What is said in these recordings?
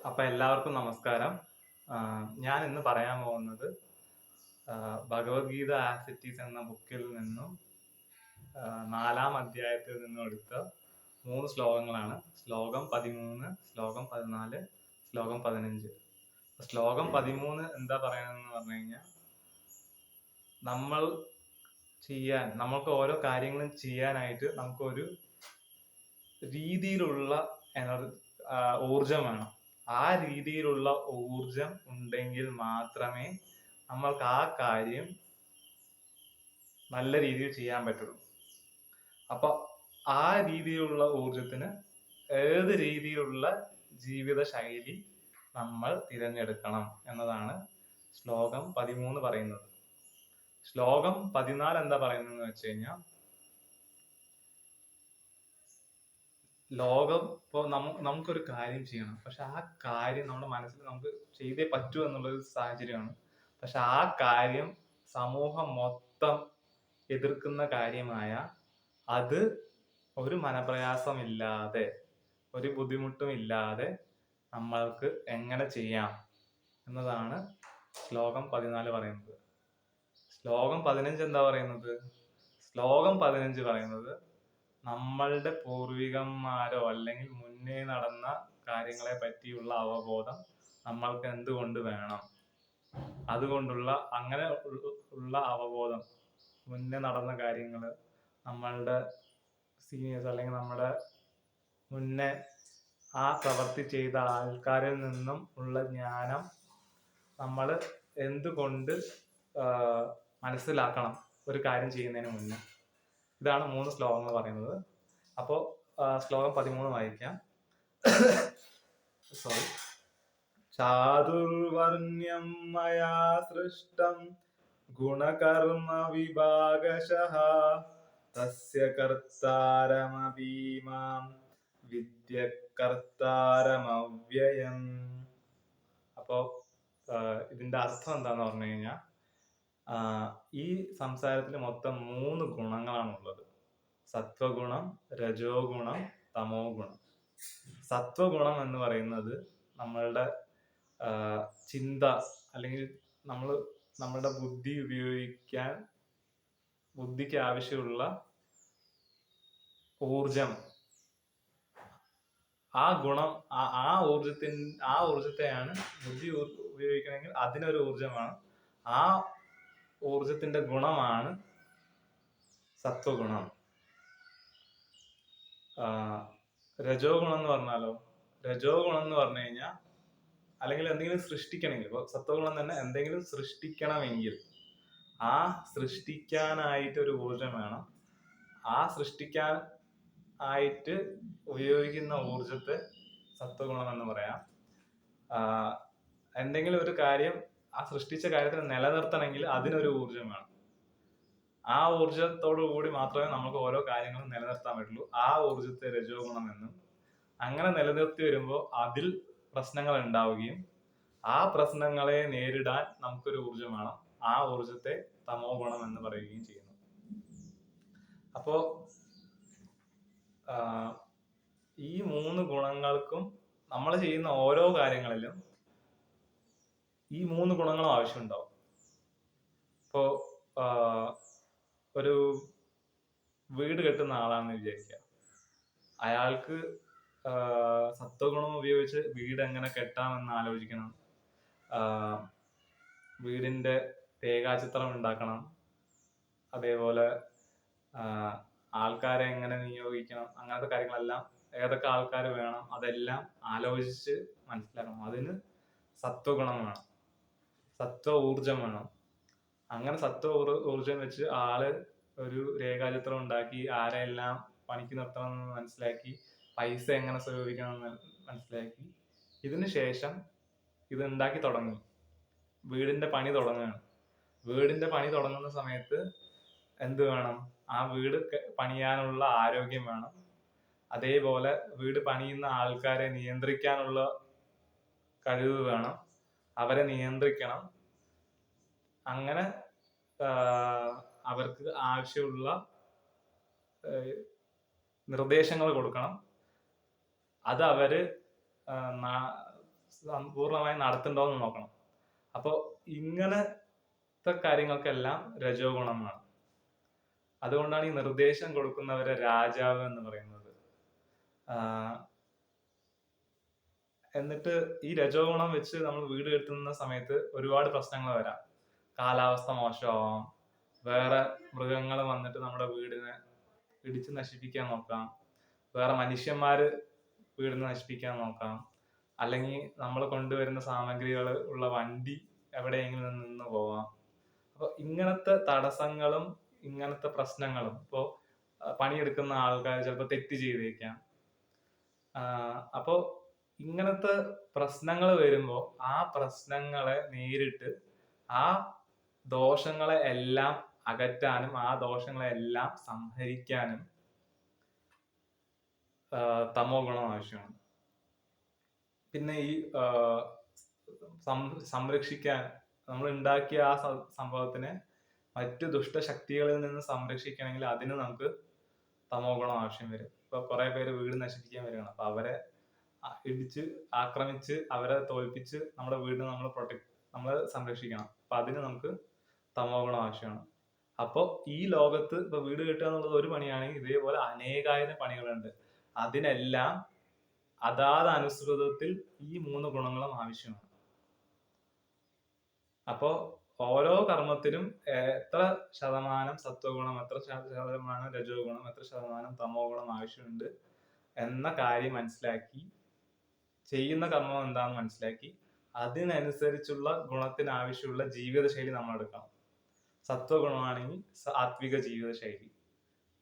അപ്പൊ എല്ലാവർക്കും നമസ്കാരം. ഞാൻ ഇന്ന് പറയാൻ പോകുന്നത് ഭഗവത്ഗീത ആസ് ഇറ്റ് ഈസ് എന്ന ബുക്കിൽ നിന്നും 4-ാം അധ്യായത്തിൽ നിന്നും എടുത്ത 3 ശ്ലോകങ്ങളാണ്. ശ്ലോകം 13, ശ്ലോകം 14, ശ്ലോകം 15. ശ്ലോകം 13 എന്താ പറയണെന്ന് പറഞ്ഞു കഴിഞ്ഞാൽ, നമ്മൾക്ക് ഓരോ കാര്യങ്ങളും ചെയ്യാനായിട്ട് നമുക്കൊരു രീതിയിലുള്ള ഊർജം വേണം. ആ രീതിയിലുള്ള ഊർജം ഉണ്ടെങ്കിൽ മാത്രമേ നമ്മൾക്ക് ആ കാര്യം നല്ല രീതിയിൽ ചെയ്യാൻ പറ്റുള്ളൂ. അപ്പൊ ആ രീതിയിലുള്ള ഊർജത്തിന് ഏത് രീതിയിലുള്ള ജീവിത ശൈലി നമ്മൾ തിരഞ്ഞെടുക്കണം എന്നതാണ് ശ്ലോകം 13 പറയുന്നത്. ശ്ലോകം 14 എന്താ പറയുന്നതെന്ന് വെച്ച് കഴിഞ്ഞാൽ, ഇപ്പോൾ നമുക്കൊരു കാര്യം ചെയ്യണം, പക്ഷെ ആ കാര്യം നമ്മുടെ മനസ്സിൽ നമുക്ക് ചെയ്തേ പറ്റൂ എന്നുള്ളൊരു സാഹചര്യമാണ്. പക്ഷെ ആ കാര്യം സമൂഹം മൊത്തം എതിർക്കുന്ന കാര്യമായ അത് ഒരു മനപ്രയാസമില്ലാതെ, ഒരു ബുദ്ധിമുട്ടും ഇല്ലാതെ നമ്മൾക്ക് എങ്ങനെ ചെയ്യാം എന്നതാണ് ശ്ലോകം 14 പറയുന്നത്. ശ്ലോകം 15 എന്താ പറയുന്നത്? ശ്ലോകം 15 പറയുന്നത്, നമ്മളുടെ പൂർവികന്മാരോ അല്ലെങ്കിൽ മുന്നേ നടന്ന കാര്യങ്ങളെ പറ്റിയുള്ള അവബോധം നമ്മൾക്ക് എന്തുകൊണ്ട് വേണം, അതുകൊണ്ടുള്ള അങ്ങനെ ഉള്ള അവബോധം, മുന്നേ നടന്ന കാര്യങ്ങൾ, നമ്മളുടെ സീനിയേഴ്സ് അല്ലെങ്കിൽ നമ്മുടെ മുന്നേ ആ പ്രവൃത്തി ചെയ്ത ആൾക്കാരിൽ നിന്നും ഉള്ള ജ്ഞാനം നമ്മൾ എന്തുകൊണ്ട് മനസ്സിലാക്കണം ഒരു കാര്യം ചെയ്യുന്നതിന് മുന്നേ. ഇതാണ് 3 ശ്ലോകങ്ങൾ പറയുന്നത്. അപ്പോൾ ശ്ലോകം 13 വായിക്കാം. സോറി. ചാതുർവർണ്ണ്യം മയാ സൃഷ്ടം ഗുണകർമ്മ വിഭാഗശഃ തസ്യ കർത്താരമപി മാം വിദ്യ കർത്താരമവ്യയം. അപ്പോ ഇതിന്റെ അർത്ഥം എന്താന്ന് പറഞ്ഞു കഴിഞ്ഞാൽ, ഈ സംസാരത്തിൽ മൊത്തം 3 ഗുണങ്ങളാണുള്ളത്. സത്വഗുണം, രജോ ഗുണം, തമോ ഗുണം. സത്വഗുണം എന്ന് പറയുന്നത് നമ്മളുടെ ചിന്ത, അല്ലെങ്കിൽ നമ്മളുടെ ബുദ്ധിക്ക് ആവശ്യമുള്ള ഊർജം. ആ ഗുണം, ആ ഊർജത്തെയാണ് ബുദ്ധി ഉപയോഗിക്കണമെങ്കിൽ അതിനൊരു ഊർജമാണ്. ആ ഊർജത്തിന്റെ ഗുണമാണ് സത്വഗുണം. രജോ ഗുണം എന്ന് പറഞ്ഞാലോ, രജോ ഗുണം എന്ന് പറഞ്ഞു കഴിഞ്ഞാൽ, അല്ലെങ്കിൽ എന്തെങ്കിലും സൃഷ്ടിക്കണമെങ്കിൽ, ഇപ്പൊ സത്വഗുണം തന്നെ എന്തെങ്കിലും സൃഷ്ടിക്കണമെങ്കിൽ ആ സൃഷ്ടിക്കാനായിട്ട് ഒരു ഊർജം വേണം. ആ സൃഷ്ടിക്കാൻ ആയിട്ട് ഉപയോഗിക്കുന്ന ഊർജത്തെ സത്വഗുണം എന്ന് പറയാം. എന്തെങ്കിലും ഒരു കാര്യം, ആ സൃഷ്ടിച്ച കാര്യത്തിന് നിലനിർത്തണമെങ്കിൽ അതിനൊരു ഊർജം വേണം. ആ ഊർജത്തോടു കൂടി മാത്രമേ നമുക്ക് ഓരോ കാര്യങ്ങളും നിലനിർത്താൻ പറ്റുള്ളൂ. ആ ഊർജത്തെ രജോ ഗുണം എന്നും. അങ്ങനെ നിലനിർത്തി വരുമ്പോൾ അതിൽ പ്രശ്നങ്ങൾ ഉണ്ടാവുകയും ആ പ്രശ്നങ്ങളെ നേരിടാൻ നമുക്കൊരു ഊർജം വേണം. ആ ഊർജത്തെ തമോ ഗുണം എന്ന് പറയുകയും ചെയ്യുന്നു. അപ്പോ ഈ 3 ഗുണങ്ങൾക്കും നമ്മൾ ചെയ്യുന്ന ഓരോ കാര്യങ്ങളിലും ഈ 3 ഗുണങ്ങളും ആവശ്യമുണ്ടാവും. ഇപ്പോ ഒരു വീട് കെട്ടുന്ന ആളാണെന്ന് വിചാരിക്കുക. അയാൾക്ക് സത്വഗുണം ഉപയോഗിച്ച് വീട് എങ്ങനെ കെട്ടാമെന്ന് ആലോചിക്കണം. വീടിന്റെ രേഖാചിത്രം ഉണ്ടാക്കണം. അതേപോലെ ആൾക്കാരെ എങ്ങനെ നിയോഗിക്കണം, അങ്ങനത്തെ കാര്യങ്ങളെല്ലാം, ഏതൊക്കെ ആൾക്കാർ വേണം, അതെല്ലാം ആലോചിച്ച് മനസ്സിലാക്കണം. അതിന് സത്വഗുണം വേണം, സത്വ ഊർജം വേണം. അങ്ങനെ സത്വ ഊർജം വെച്ച് ആള് ഒരു രേഖാചിത്രം ഉണ്ടാക്കി, ആരെല്ലാം പണിക്ക് നിർത്തണമെന്ന് മനസ്സിലാക്കി, പൈസ എങ്ങനെ സ്വരൂപിക്കണം എന്ന് മനസ്സിലാക്കി, ഇതിനു ശേഷം ഇത് ഉണ്ടാക്കി തുടങ്ങി, വീടിന്റെ പണി തുടങ്ങുകയാണ്. വീടിന്റെ പണി തുടങ്ങുന്ന സമയത്ത് എന്ത് വേണം? ആ വീട് പണിയാനുള്ള ആരോഗ്യം വേണം. അതേപോലെ വീട് പണിയുന്ന ആൾക്കാരെ നിയന്ത്രിക്കാനുള്ള കഴിവ് വേണം. അവരെ നിയന്ത്രിക്കണം. അങ്ങനെ അവർക്ക് ആവശ്യമുള്ള നിർദ്ദേശങ്ങൾ കൊടുക്കണം. അത് അവര് പൂർണ്ണമായി നടത്തുന്നുണ്ടോ എന്ന് നോക്കണം. അപ്പോൾ ഇങ്ങനത്തെ കാര്യങ്ങൾക്കെല്ലാം രജോ ഗുണമാണ്. അതുകൊണ്ടാണ് ഈ നിർദ്ദേശം കൊടുക്കുന്നവരെ രാജാവ് എന്ന് പറയുന്നത്. എന്നിട്ട് ഈ രജോ ഗുണം വെച്ച് നമ്മൾ വീട് കെട്ടുന്ന സമയത്ത് ഒരുപാട് പ്രശ്നങ്ങൾ വരാം. കാലാവസ്ഥ മോശമാവാം, വേറെ മൃഗങ്ങൾ വന്നിട്ട് നമ്മുടെ വീടിനെ ഇടിച്ച് നശിപ്പിക്കാൻ നോക്കാം, വേറെ മനുഷ്യന്മാര് വീടിനെ നശിപ്പിക്കാൻ നോക്കാം, അല്ലെങ്കിൽ നമ്മൾ കൊണ്ടുവരുന്ന സാമഗ്രികൾ ഉള്ള വണ്ടി എവിടെയെങ്കിലും നിന്ന് പോവാം. അപ്പൊ ഇങ്ങനത്തെ തടസ്സങ്ങളും ഇങ്ങനത്തെ പ്രശ്നങ്ങളും ഇപ്പോ പണിയെടുക്കുന്ന ആൾക്കാർ ചിലപ്പോൾ തെറ്റ് ചെയ്തേക്കാം. അപ്പോ ഇങ്ങനത്തെ പ്രശ്നങ്ങൾ വരുമ്പോൾ ആ പ്രശ്നങ്ങളെ നേരിട്ട് ആ ദോഷങ്ങളെ എല്ലാം അകറ്റാനും ആ ദോഷങ്ങളെ എല്ലാം സംഹരിക്കാനും തമോ ഗുണം ആവശ്യമാണ്. പിന്നെ ഈ സംരക്ഷിക്കാൻ നമ്മൾ ഉണ്ടാക്കിയ ആ സംഭവത്തിനെ മറ്റു ദുഷ്ടശക്തികളിൽ നിന്ന് സംരക്ഷിക്കണമെങ്കിൽ അതിന് നമുക്ക് തമോ ഗുണം ആവശ്യം വരും. ഇപ്പൊ കുറെ പേര് വീട് നശിപ്പിക്കാൻ വരികയാണ്. അപ്പൊ അവരെ ഇടിച്ച് ആക്രമിച്ച് അവരെ തോൽപ്പിച്ച് നമ്മുടെ വീടിനെ നമ്മൾ സംരക്ഷിക്കണം. അപ്പൊ അതിന് നമുക്ക് തമോ ഗുണം ആവശ്യമാണ്. അപ്പോൾ ഈ ലോകത്ത് ഇപ്പൊ വീട് കെട്ടുക എന്നുള്ളത് ഒരു പണിയാണെങ്കിൽ ഇതേപോലെ അനേകായിരം പണികളുണ്ട്. അതിനെല്ലാം അതാത് അനുസൃതത്തിൽ ഈ 3 ഗുണങ്ങളും ആവശ്യമാണ്. അപ്പോ ഓരോ കർമ്മത്തിനും എത്ര ശതമാനം സത്വഗുണം, എത്ര ശതമാനം രജോ ഗുണം, എത്ര ശതമാനം തമോ ഗുണം ആവശ്യമുണ്ട് എന്ന കാര്യം മനസ്സിലാക്കി, ചെയ്യുന്ന കർമ്മം എന്താണെന്ന് മനസ്സിലാക്കി അതിനനുസരിച്ചുള്ള ഗുണത്തിന് ആവശ്യമുള്ള ജീവിതശൈലി നമ്മൾ എടുക്കണം. സത്വഗുണമാണെങ്കിൽ സാത്വിക ജീവിതശൈലി,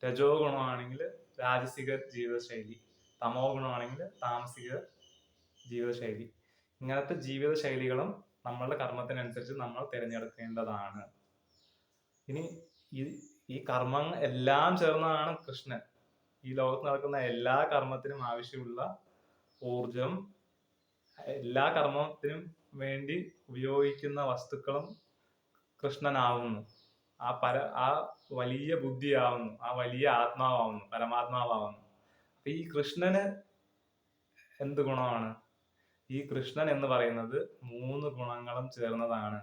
രജോ ഗുണമാണെങ്കിൽ രാജസിക ജീവിതശൈലി, തമോ ഗുണമാണെങ്കിൽ താമസിക ജീവിതശൈലി. ഇങ്ങനത്തെ ജീവിതശൈലികളും നമ്മളുടെ കർമ്മത്തിനനുസരിച്ച് നമ്മൾ തിരഞ്ഞെടുക്കേണ്ടതാണ്. ഇനി ഈ കർമ്മം എല്ലാം ചേർന്നതാണ് കൃഷ്ണൻ. ഈ ലോകത്ത് നടക്കുന്ന എല്ലാ കർമ്മത്തിനും ആവശ്യമുള്ള ഊർജം, എല്ലാ കർമ്മത്തിനും വേണ്ടി ഉപയോഗിക്കുന്ന വസ്തുക്കളും കൃഷ്ണനാവുന്നു. ആ വലിയ ബുദ്ധിയാവുന്നു, ആ വലിയ ആത്മാവാവുന്നു, പരമാത്മാവാവുന്നു. അപ്പൊ ഈ കൃഷ്ണന് എന്ത് ഗുണമാണ്? ഈ കൃഷ്ണൻ എന്ന് പറയുന്നത് 3 ഗുണങ്ങളും ചേർന്നതാണ്.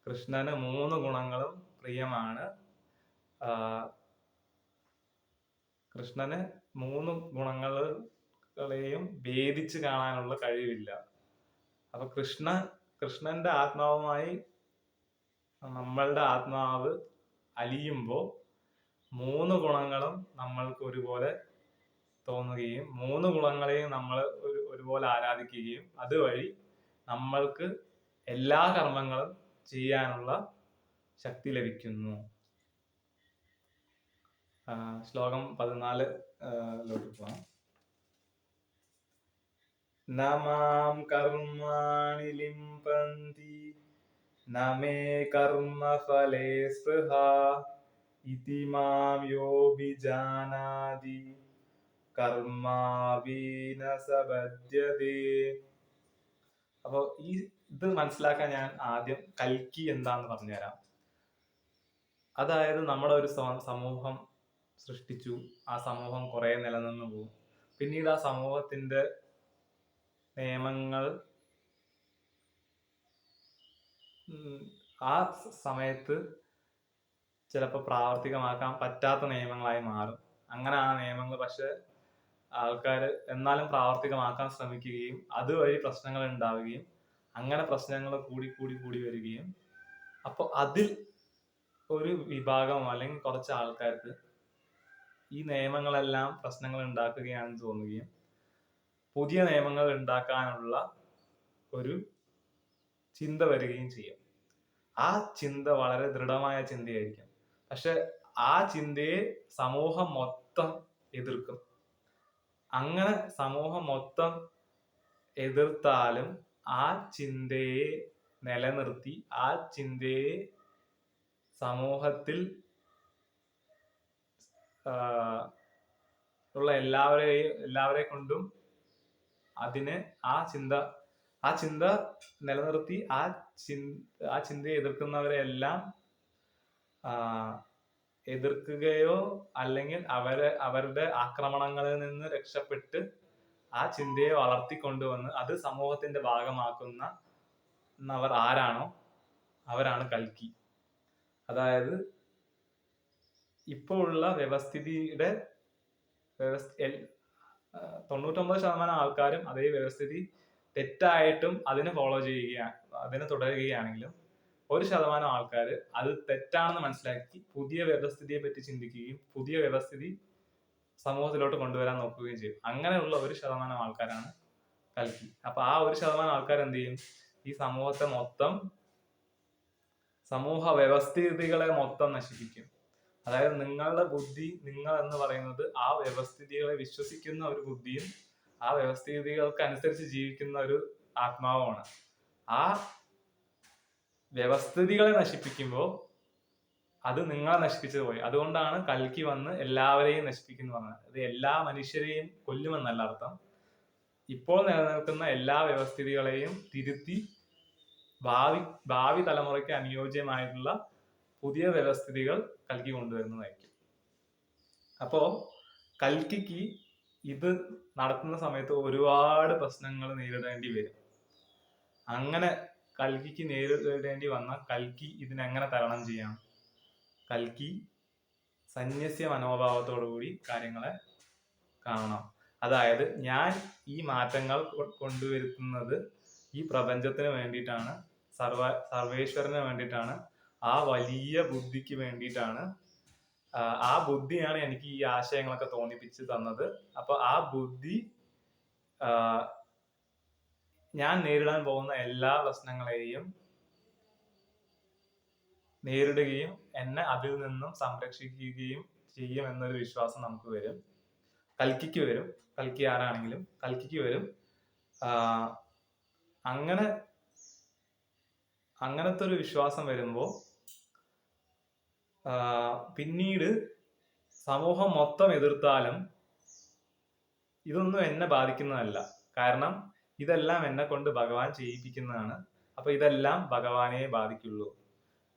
കൃഷ്ണന് 3 ഗുണങ്ങളും പ്രിയമാണ്. കൃഷ്ണന് 3 ഗുണങ്ങളെയും ഭേദിച്ച് കാണാനുള്ള കഴിവില്ല. അപ്പൊ കൃഷ്ണന്റെ ആത്മാവുമായി നമ്മളുടെ ആത്മാവ് അലിയുമ്പോൾ 3 ഗുണങ്ങളും നമ്മൾക്ക് ഒരുപോലെ തോന്നുകയും 3 ഗുണങ്ങളെയും നമ്മൾ ഒരുപോലെ ആരാധിക്കുകയും അതുവഴി നമ്മൾക്ക് എല്ലാ കർമ്മങ്ങളും ചെയ്യാനുള്ള ശക്തി ലഭിക്കുന്നു. ശ്ലോകം 14 പോവാം. നമാം കർമാണി ലിംപന്തി നമേ കർമ്മഫലേ സ്പൃഹ ഇതി മാം യോഭിജാനാതി കർമാവീന സബദ്ധ്യതേ. അപ്പൊ ഇത് മനസ്സിലാക്കാൻ ഞാൻ ആദ്യം കൽക്കി എന്താന്ന് പറഞ്ഞുതരാം. അതായത് നമ്മുടെ ഒരു സമൂഹം സൃഷ്ടിച്ചു, ആ സമൂഹം കുറെ നിലനിന്നു പോകും. പിന്നീട് ആ സമൂഹത്തിന്റെ നിയമങ്ങൾ ആ സമയത്ത് ചിലപ്പോൾ പ്രാവർത്തികമാക്കാൻ പറ്റാത്ത നിയമങ്ങളായി മാറും. അങ്ങനെ ആ നിയമങ്ങൾ പക്ഷെ ആൾക്കാർ എന്നാലും പ്രാവർത്തികമാക്കാൻ ശ്രമിക്കുകയും അതുവഴി പ്രശ്നങ്ങൾ ഉണ്ടാവുകയും അങ്ങനെ പ്രശ്നങ്ങൾ കൂടി വരികയും അപ്പോൾ അതിൽ ഒരു വിഭാഗം അല്ലെങ്കിൽ കുറച്ച് ആൾക്കാർക്ക് ഈ നിയമങ്ങളെല്ലാം പ്രശ്നങ്ങൾ ഉണ്ടാക്കുകയാണെന്ന് തോന്നുകയും പുതിയ നിയമങ്ങൾ ഉണ്ടാക്കാനുള്ള ഒരു ചിന്ത വരികയും ചെയ്യും. ആ ചിന്ത വളരെ ദൃഢമായ ചിന്തയായിരിക്കും. പക്ഷെ ആ ചിന്തയെ സമൂഹം മൊത്തം എതിർക്കും. അങ്ങനെ സമൂഹം മൊത്തം എതിർത്താലും ആ ചിന്തയെ നിലനിർത്തി ആ ചിന്തയെ സമൂഹത്തിൽ ഉള്ള എല്ലാവരെ കൊണ്ടും അതിന് ആ ചിന്ത നിലനിർത്തി ആ ചിന്തയെ എതിർക്കുന്നവരെ എല്ലാം എതിർക്കുകയോ അല്ലെങ്കിൽ അവരുടെ ആക്രമണങ്ങളിൽ നിന്ന് രക്ഷപ്പെട്ട് ആ ചിന്തയെ വളർത്തിക്കൊണ്ടുവന്ന് അത് സമൂഹത്തിന്റെ ഭാഗമാക്കുന്നവർ ആരാണോ അവരാണ് കൽക്കി. അതായത് ഇപ്പോൾ ഉള്ള വ്യവസ്ഥിതിയുടെ 99% ആൾക്കാരും അതേ വ്യവസ്ഥിതി തെറ്റായിട്ടും അതിനെ ഫോളോ ചെയ്യുകയാണ്, അതിനെ തുടരുകയാണെങ്കിലും 1% ആൾക്കാർ അത് തെറ്റാണെന്ന് മനസ്സിലാക്കി പുതിയ വ്യവസ്ഥിതിയെ പറ്റി ചിന്തിക്കുകയും പുതിയ വ്യവസ്ഥിതി സമൂഹത്തിലോട്ട് കൊണ്ടുവരാൻ നോക്കുകയും ചെയ്യും. അങ്ങനെയുള്ള 1% ആൾക്കാരാണ് കൽക്കി. അപ്പൊ ആ 1% ആൾക്കാർ എന്ത് ചെയ്യും? ഈ സമൂഹത്തെ മൊത്തം, സമൂഹ വ്യവസ്ഥിതികളെ മൊത്തം നശിപ്പിക്കും. അതായത് നിങ്ങളുടെ ബുദ്ധി, നിങ്ങൾ എന്ന് പറയുന്നത് ആ വ്യവസ്ഥിതികളെ വിശ്വസിക്കുന്ന ഒരു ബുദ്ധിയും ആ വ്യവസ്ഥിതികൾക്ക് അനുസരിച്ച് ജീവിക്കുന്ന ഒരു ആത്മാവുമാണ്. ആ വ്യവസ്ഥിതികളെ നശിപ്പിക്കുമ്പോൾ അത് നിങ്ങളെ നശിപ്പിച്ചത് പോയി. അതുകൊണ്ടാണ് കൽക്കി വന്ന് എല്ലാവരെയും നശിപ്പിക്കുന്നു പറഞ്ഞത്. അത് എല്ലാ മനുഷ്യരെയും കൊല്ലുമെന്നല്ല അർത്ഥം. ഇപ്പോൾ നിലനിൽക്കുന്ന എല്ലാ വ്യവസ്ഥിതികളെയും തിരുത്തി ഭാവി തലമുറയ്ക്ക് അനുയോജ്യമായിട്ടുള്ള പുതിയ വ്യവസ്ഥിതികൾ കൽക്കി കൊണ്ടുവരുന്നതായിരിക്കും. അപ്പോ കൽക്കിക്ക് ഇത് നടത്തുന്ന സമയത്ത് ഒരുപാട് പ്രശ്നങ്ങൾ നേരിടേണ്ടി വരും. അങ്ങനെ കൽക്കിക്ക് നേരിടേണ്ടി വന്ന കൽക്കി ഇതിനെങ്ങനെ തരണം ചെയ്യാം? കൽക്കി സന്യസ്യ മനോഭാവത്തോടുകൂടി കാര്യങ്ങളെ കാണണം. അതായത് ഞാൻ ഈ മാറ്റങ്ങൾ കൊണ്ടുവരുത്തുന്നത് ഈ പ്രപഞ്ചത്തിന് വേണ്ടിയിട്ടാണ്, സർവേശ്വരന് വേണ്ടിയിട്ടാണ്, ആ വലിയ ബുദ്ധിക്ക് വേണ്ടിയിട്ടാണ്. ആ ബുദ്ധിയാണ് എനിക്ക് ഈ ആശയങ്ങളൊക്കെ തോന്നിപ്പിച്ച് തന്നത്. അപ്പൊ ആ ബുദ്ധി ഞാൻ നേരിടാൻ പോകുന്ന എല്ലാ പ്രശ്നങ്ങളെയും നേരിടുകയും എന്നെ അതിൽ നിന്നും സംരക്ഷിക്കുകയും ചെയ്യും എന്നൊരു വിശ്വാസം നമുക്ക് വരും. കൽക്കിക്ക് വരും. കൽക്കി ആരാണെങ്കിലും കൽക്കിക്ക് വരും. അങ്ങനത്തെ ഒരു വിശ്വാസം വരുമ്പോൾ പിന്നീട് സമൂഹം മൊത്തം എതിർത്താലും ഇതൊന്നും എന്നെ ബാധിക്കുന്നതല്ല. കാരണം ഇതെല്ലാം എന്നെ കൊണ്ട് ഭഗവാൻ ചെയ്യിപ്പിക്കുന്നതാണ്. അപ്പൊ ഇതെല്ലാം ഭഗവാനെ ബാധിക്കുള്ളൂ.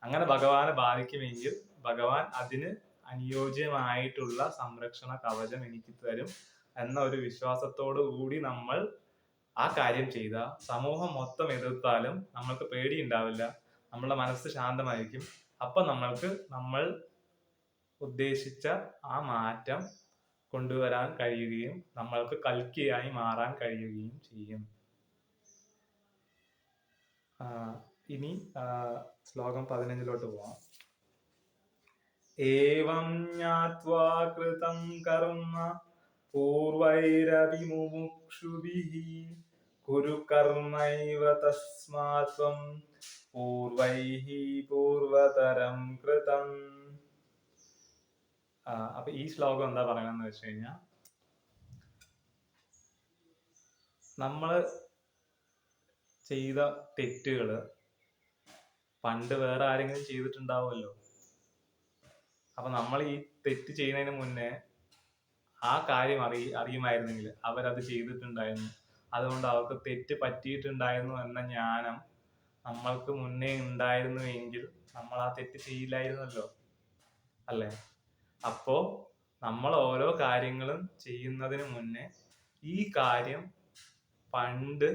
അങ്ങനെ ഭഗവാനെ ബാധിക്കുമെങ്കിൽ ഭഗവാൻ അതിന് അനുയോജ്യമായിട്ടുള്ള സംരക്ഷണ കവചം എനിക്ക് തരും എന്ന ഒരു വിശ്വാസത്തോടു കൂടി നമ്മൾ ആ കാര്യം ചെയ്ത സമൂഹം മൊത്തം എതിർത്താലും നമ്മൾക്ക് പേടി ഉണ്ടാവില്ല. നമ്മളുടെ മനസ്സ് ശാന്തമായിരിക്കും. അപ്പൊ നമ്മൾ ഉദ്ദേശിച്ച ആ മാറ്റം കൊണ്ടുവരാൻ കഴിയുകയും നമ്മൾക്ക് കൽക്കിയായി മാറാൻ കഴിയുകയും ചെയ്യും. ഇനി ശ്ലോകം 15 പോവാം. ഏവം ജ്ഞാത്വാ കൃതം കർമ്മ പൂർവൈരപി മുമുക്ഷുഭിഃ കുരു കർമ്മൈവ തസ്മാത് ത്വം പൂർവൈഃ പൂർവതരം കൃതം. അപ്പൊ ഈ ശ്ലോകം എന്താ പറയണെന്ന് വെച്ച് കഴിഞ്ഞാൽ, നമ്മള് ചെയ്ത തെറ്റുകള് പണ്ട് വേറെ ആരെങ്കിലും ചെയ്തിട്ടുണ്ടാവുമല്ലോ. അപ്പൊ നമ്മൾ ഈ തെറ്റ് ചെയ്യുന്നതിന് മുന്നേ ആ കാര്യം അറിയുമായിരുന്നെങ്കിൽ അവരത് ചെയ്തിട്ടുണ്ടായിരുന്നു, അതുകൊണ്ട് അവർക്ക് തെറ്റ് പറ്റിയിട്ടുണ്ടായിരുന്നു എന്ന ജ്ഞാനം നമ്മൾക്ക് മുന്നേ ഉണ്ടായിരുന്നുവെങ്കിൽ നമ്മൾ ആ തെറ്റ് ചെയ്യില്ലായിരുന്നല്ലോ, അല്ലേ? അപ്പോ നമ്മൾ ഓരോ കാര്യങ്ങളും ചെയ്യുന്നതിന് മുന്നേ ഈ കാര്യം പണ്ട്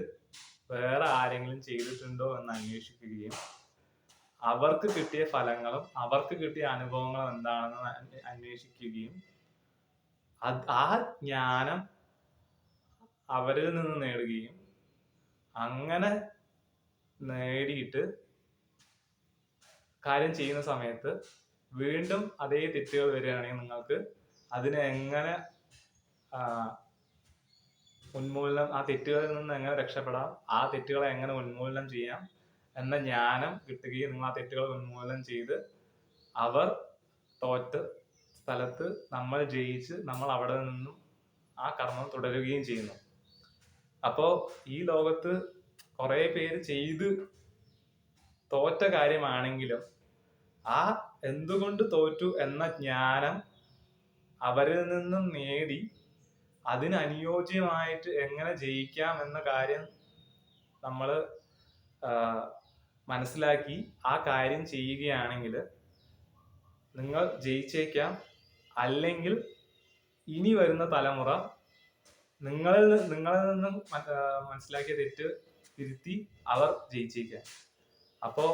വേറെ ആരെങ്കിലും ചെയ്തിട്ടുണ്ടോ എന്ന് അന്വേഷിക്കുകയും അവർക്ക് കിട്ടിയ ഫലങ്ങളും അവർക്ക് കിട്ടിയ അനുഭവങ്ങളും എന്താണെന്ന് അന്വേഷിക്കുകയും ആ ജ്ഞാനം അവരിൽ നിന്ന് നേടുകയും അങ്ങനെ നേടിയിട്ട് കാര്യം ചെയ്യുന്ന സമയത്ത് വീണ്ടും അതേ തെറ്റുകൾ വരികയാണെങ്കിൽ നിങ്ങൾക്ക് അതിനെ എങ്ങനെ ഉന്മൂലനം, ആ തെറ്റുകളിൽ നിന്ന് എങ്ങനെ രക്ഷപ്പെടാം, ആ തെറ്റുകളെ എങ്ങനെ ഉന്മൂലനം ചെയ്യാം എന്ന ജ്ഞാനം കിട്ടുകയും നിങ്ങൾ ആ തെറ്റുകൾ ഉന്മൂലനം ചെയ്ത് അവർ തോറ്റ സ്ഥലത്ത് നമ്മൾ ജയിച്ച് നമ്മൾ അവിടെ നിന്നും ആ കർമ്മം തുടരുകയും ചെയ്യുന്നു. അപ്പോ ഈ ലോകത്ത് കുറെ പേര് ചെയ്ത് തോറ്റ കാര്യമാണെങ്കിലും ആ എന്തുകൊണ്ട് തോറ്റു എന്ന ജ്ഞാനം അവരിൽ നിന്നും നേടി അതിന് അനുയോജ്യമായിട്ട് എങ്ങനെ ജയിക്കാം എന്ന കാര്യം നമ്മൾ മനസ്സിലാക്കി ആ കാര്യം ചെയ്യുകയാണെങ്കിൽ നിങ്ങൾ ജയിച്ചേക്കാം. അല്ലെങ്കിൽ ഇനി വരുന്ന തലമുറ നിങ്ങളിൽ നിന്നും മനസ്സിലാക്കിയ തെറ്റ് തിരുത്തി അവർ ജയിച്ചേക്കുക. അപ്പോ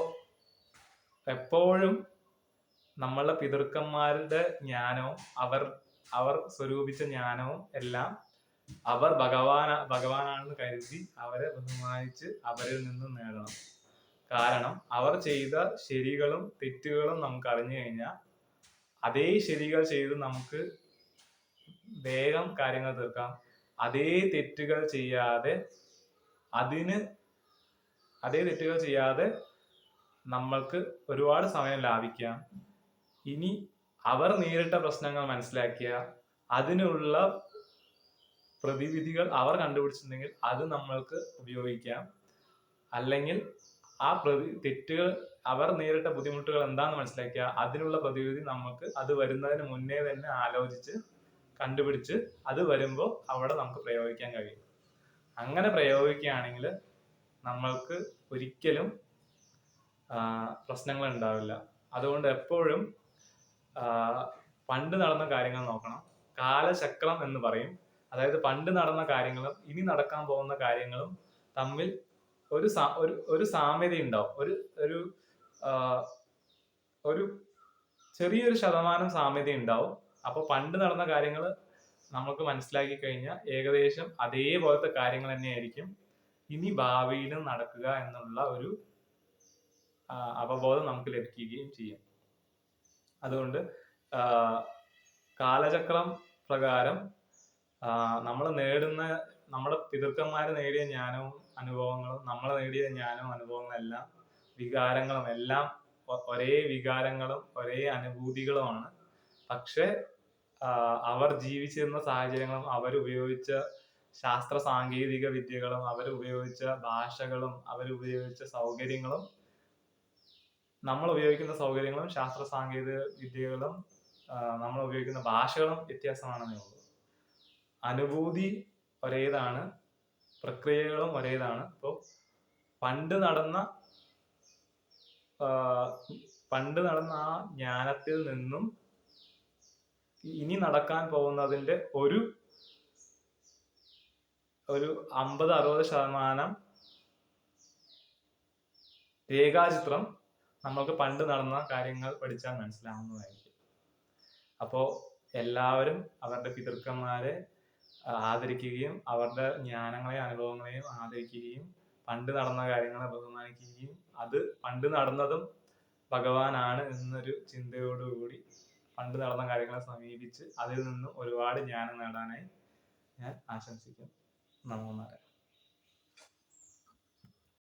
എപ്പോഴും നമ്മളുടെ പിതൃക്കന്മാരുടെ ജ്ഞാനവും അവർ സ്വരൂപിച്ച ജ്ഞാനവും എല്ലാം അവർ ഭഗവാനാണെന്ന് കരുതി അവരെ ബഹുമാനിച്ച് അവരിൽ നിന്നും നേടണം. കാരണം അവർ ചെയ്ത ശരികളും തെറ്റുകളും നമുക്ക് അറിഞ്ഞു കഴിഞ്ഞാൽ അതേ ശരികൾ ചെയ്ത് നമുക്ക് വേഗം കാര്യങ്ങൾ തീർക്കാം. അതേ തെറ്റുകൾ ചെയ്യാതെ നമ്മൾക്ക് ഒരുപാട് സമയം ലാഭിക്കാം. ഇനി അവർ നേരിട്ട പ്രശ്നങ്ങൾ മനസ്സിലാക്കിയ അതിനുള്ള പ്രതിവിധികൾ അവർ കണ്ടുപിടിച്ചിട്ടുണ്ടെങ്കിൽ അത് നമ്മൾക്ക് ഉപയോഗിക്കാം. അല്ലെങ്കിൽ ആ തെറ്റുകൾ അവർ നേരിട്ട ബുദ്ധിമുട്ടുകൾ എന്താണെന്ന് മനസ്സിലാക്കിയ അതിനുള്ള പ്രതിവിധി നമുക്ക് അത് വരുന്നതിന് മുന്നേ തന്നെ ആലോചിച്ച് കണ്ടുപിടിച്ച് അത് വരുമ്പോൾ അവിടെ നമുക്ക് പ്രയോഗിക്കാൻ കഴിയും. അങ്ങനെ പ്രയോഗിക്കുകയാണെങ്കിൽ നമ്മൾക്ക് ഒരിക്കലും പ്രശ്നങ്ങൾ ഉണ്ടാവില്ല. അതുകൊണ്ട് എപ്പോഴും പണ്ട് നടന്ന കാര്യങ്ങൾ നോക്കണം. കാലചക്രം എന്ന് പറയും. അതായത് പണ്ട് നടന്ന കാര്യങ്ങളും ഇനി നടക്കാൻ പോകുന്ന കാര്യങ്ങളും തമ്മിൽ ഒരു സാമ്യത ഉണ്ടാവും. ഒരു ചെറിയൊരു ശതമാനം സാമ്യത ഉണ്ടാവും. അപ്പൊ പണ്ട് നടന്ന കാര്യങ്ങൾ നമുക്ക് മനസ്സിലാക്കി കഴിഞ്ഞാൽ ഏകദേശം അതേപോലത്തെ കാര്യങ്ങൾ തന്നെയായിരിക്കും ഇനി ഭാവിയിലും നടക്കുക എന്നുള്ള ഒരു അവബോധം നമുക്ക് ലഭിക്കുകയും ചെയ്യും. അതുകൊണ്ട് കാലചക്രം പ്രകാരം നമ്മൾ നമ്മുടെ പിതൃക്കന്മാർ നേടിയ ജ്ഞാനവും അനുഭവങ്ങളും നമ്മൾ നേടിയ ജ്ഞാനവും അനുഭവങ്ങളും എല്ലാം വികാരങ്ങളും എല്ലാം ഒരേ വികാരങ്ങളും ഒരേ അനുഭൂതികളുമാണ്. പക്ഷെ അവർ ജീവിച്ചിരുന്ന സാഹചര്യങ്ങളും അവരുപയോഗിച്ച ശാസ്ത്ര സാങ്കേതിക വിദ്യകളും അവരുപയോഗിച്ച ഭാഷകളും അവരുപയോഗിച്ച സൗകര്യങ്ങളും നമ്മൾ ഉപയോഗിക്കുന്ന സൗകര്യങ്ങളും ശാസ്ത്ര സാങ്കേതിക വിദ്യകളും നമ്മൾ ഉപയോഗിക്കുന്ന ഭാഷകളും വ്യത്യാസമാണെന്നേ ഉള്ളൂ. അനുഭൂതി ഒരേതാണ്, പ്രക്രിയകളും ഒരേതാണ്. അപ്പോൾ പണ്ട് നടന്ന ആ ജ്ഞാനത്തിൽ നിന്നും ഇനി നടക്കാൻ പോകുന്നതിന്റെ ഒരു 50-60% രേഖാചിത്രം നമ്മൾക്ക് പണ്ട് നടന്ന കാര്യങ്ങൾ പഠിച്ചാൽ മനസ്സിലാവുന്നതായിരിക്കും. അപ്പോൾ എല്ലാവരും അവരുടെ പിതൃക്കന്മാരെ ആദരിക്കുകയും അവരുടെ ജ്ഞാനങ്ങളെയും അനുഭവങ്ങളെയും ആദരിക്കുകയും പണ്ട് നടന്ന കാര്യങ്ങളെ ബഹുമാനിക്കുകയും അത് പണ്ട് നടന്നതും ഭഗവാനാണ് എന്നൊരു ചിന്തയോടുകൂടി പണ്ട് നടന്ന കാര്യങ്ങളെ സമീപിച്ച് അതിൽ നിന്നും ഒരുപാട് ജ്ഞാനം നേടാനായി ഞാൻ ആശംസിക്കുന്നു. നമോ നാരായണ.